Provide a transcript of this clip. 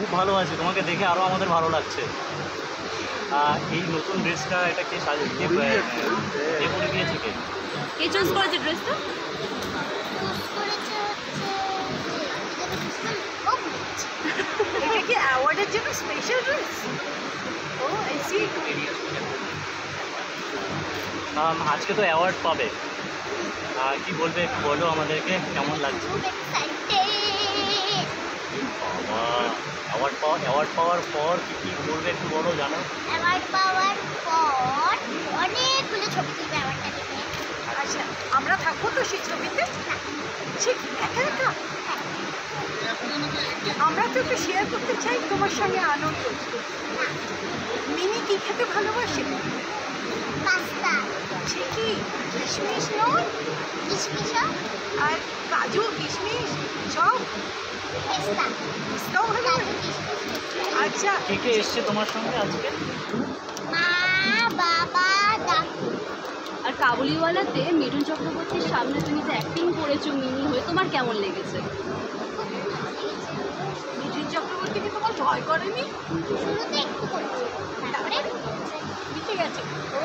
খুব ভালো আছে, তোমাকে দেখে আরও আমাদের ভালো লাগছে। এই নতুন ড্রেসটা এটা কে কে পরে দিয়েছে? কে চুজ করেছে ড্রেসটা? এটা কি অ্যাওয়ার্ডের জন্য special dress? Oh I see. আজকে তো অ্যাওয়ার্ড পাবে, কি বলবে একটু বলো আমাদেরকে, কেমন লাগছে? বাবা, অ্যাওয়ার্ড পাওয়ার পর কি করবে একটু বলো, জানো? অ্যাওয়ার্ড পাওয়ার পর অনেকগুলো ছবি তুলবে অ্যাওয়ার্ডটা দেখে। আচ্ছা, আমরা থাকবো তো সেই ছবিতে? ঠিক একা একা? আমরা তো একটু শেয়ার করতে চাই তোমার সঙ্গে আনন্দ। মিনি কি খেতে ভালোবাসে? পাস্তা, ঠিকই। কিশমিশ নয়? কিশমিশও, আর কাজু কিশমিশ সব? পেস্তা, পিস্তাও ভালো কাজু লাগে? কিশমিশ। আচ্ছা, কে এসছে তোমার সঙ্গে আজকে? মা, বাবা, দাদু। আর কাবুলিওয়ালাতে মিঠুন চক্রবর্তীর সামনে তুমি যে অ্যাক্টিং করেছো মিনি হয়ে, তোমার কেমন লেগেছে? মিঠুন চক্রবর্তীকে তোমার ভয় করেনি? শুরুতে একটু করছি, তারপরে মিটে গেছে। ও